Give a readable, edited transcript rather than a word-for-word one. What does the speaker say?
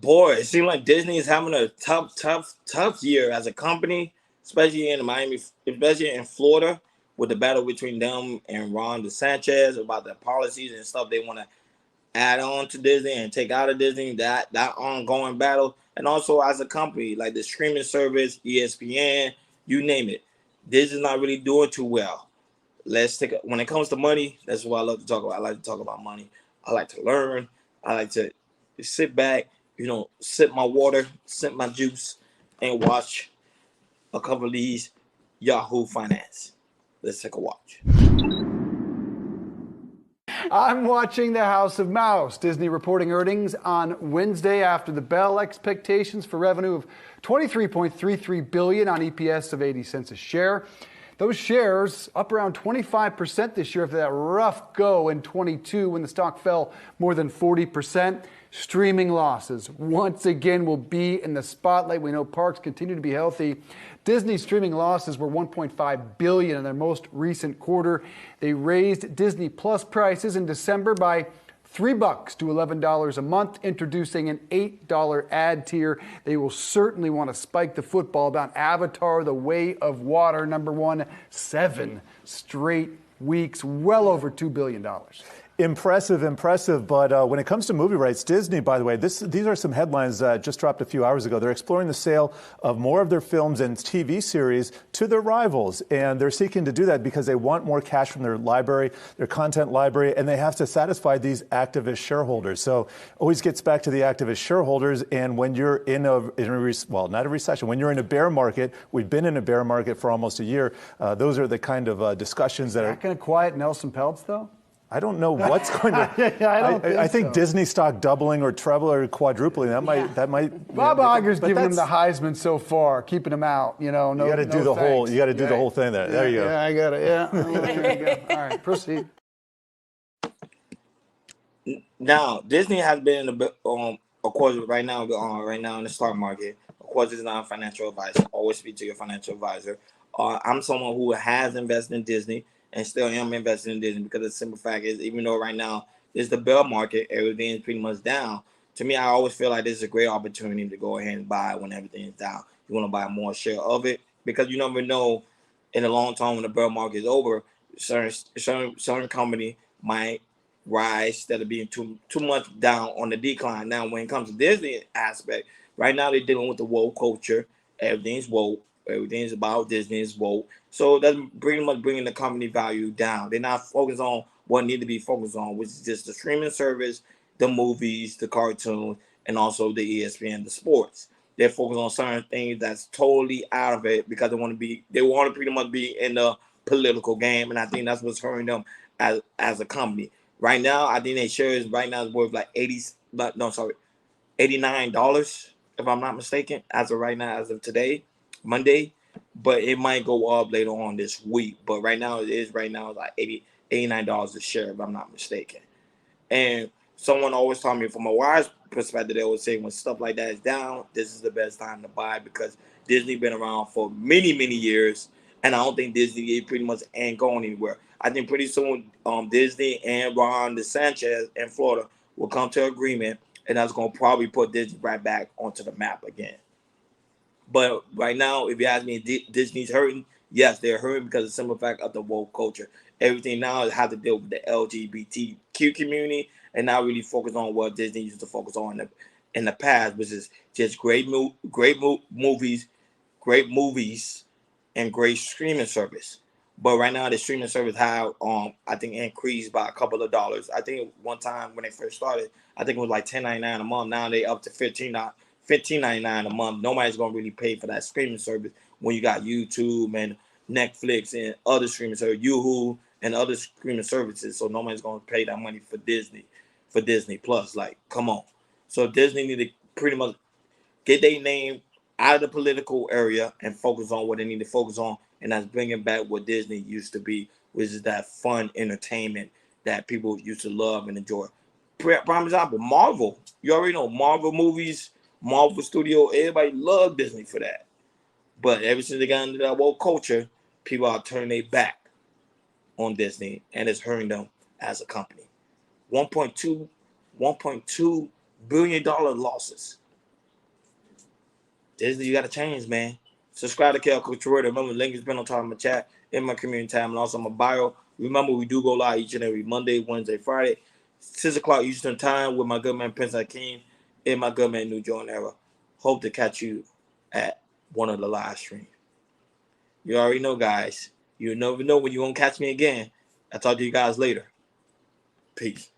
Boy, it seems like Disney is having a tough year as a company, especially in Miami, especially in Florida, with the battle between them and Ron DeSantis about the policies and stuff they want to add on to Disney and take out of Disney. That ongoing battle, and also as a company like the streaming service, ESPN, you name it, Disney's not really doing too well. When it comes to money, that's what I love to talk about. I like to talk about money. I like to learn. I like to sit back, sip my water, sip my juice, and watch a couple of these Yahoo Finance. Let's take a watch. I'm watching The House of Mouse. Disney reporting earnings on Wednesday after the bell. Expectations for revenue of $23.33 billion on EPS of 80 cents a share. Those shares up around 25% this year after that rough go in 22 when the stock fell more than 40%. Streaming losses once again will be in the spotlight. We know parks continue to be healthy. Disney streaming losses were $1.5 billion in their most recent quarter. They raised Disney Plus prices in December by $3 to $11 a month, introducing an $8 ad tier. They will certainly want to spike the football about Avatar: The Way of Water, number one, 7 straight weeks, well over $2 billion. Impressive. But when it comes to movie rights, Disney, by the way, these are some headlines that just dropped a few hours ago. They're exploring the sale of more of their films and TV series to their rivals. And they're seeking to do that because they want more cash from their library, their content library, and they have to satisfy these activist shareholders. So always gets back to the activist shareholders. And when you're not a recession, when you're in a bear market, we've been in a bear market for almost a year. Those are the kind of discussions that are going to quiet Nelson Peltz, though? I don't know what's going to. I think Disney stock doubling or trebling or quadrupling. That might. Bob Iger's giving him the Heisman so far, keeping him out. You got to do the whole. You got to do the whole thing. There you go. Yeah, I got it. Yeah. There you go. All right, proceed. Now, Disney has been of course, right now in the stock market. Of course, it's not a financial advice. Always speak to your financial advisor. I'm someone who has invested in Disney and still am invested in Disney because the simple fact is, even though right now it's the bear market, everything is pretty much down. To me, I always feel like this is a great opportunity to go ahead and buy when everything is down. You want to buy more share of it because you never know in the long term when the bear market is over, certain company might rise instead of being too much down on the decline. Now, when it comes to Disney aspect, right now they're dealing with the woke culture. Everything's woke. Everything's about Disney is woke. So that's pretty much bringing the company value down. They're not focused on what need to be focused on, which is just the streaming service, the movies, the cartoons, and also the ESPN, the sports. They're focused on certain things that's totally out of it because they want to pretty much be in the political game, and I think that's what's hurting them as a company. Right now, I think their shares right now is worth like $89, if I'm not mistaken, as of right now, as of today, Monday. But it might go up later on this week. But right now, like $89 a share, if I'm not mistaken. And someone always told me from a wise perspective, they would say when stuff like that is down, this is the best time to buy because Disney been around for many, many years. And I don't think Disney pretty much ain't going anywhere. I think pretty soon Disney and Ron DeSantis in Florida will come to agreement, and that's going to probably put Disney right back onto the map again. But right now, if you ask me, Disney's hurting. Yes, they're hurting because of the simple fact of the woke culture. Everything now has to deal with the LGBTQ community, and not really focus on what Disney used to focus on in the past, which is just movies, great movies, and great streaming service. But right now, the streaming service have I think increased by a couple of dollars. I think one time when they first started, I think it was like $10.99 a month. Now they up to $15.99 a month. Nobody's gonna really pay for that streaming service when you got YouTube and Netflix and other streaming services, Yahoo and other streaming services. So nobody's gonna pay that money for Disney Plus. Like, come on. So Disney need to pretty much get their name out of the political area and focus on what they need to focus on, and that's bringing back what Disney used to be, which is that fun entertainment that people used to love and enjoy. Prime example, Marvel. You already know Marvel movies, Marvel Studio. Everybody loved Disney for that. But ever since they got into that woke culture, people are turning their back on Disney, and it's hurting them as a company. $1.2 billion losses Disney, you got to change, man. Subscribe to KL Coach Twitter. Remember, the link has been on top of my chat, in my community tab, and also my bio. Remember, we do go live each and every Monday, Wednesday, Friday, 6 o'clock Eastern Time with my good man Prince Hakeem and my good man New Jordan Era. Hope to catch you at one of the live streams. You already know, guys. You never know when you're going to catch me again. I'll talk to you guys later. Peace.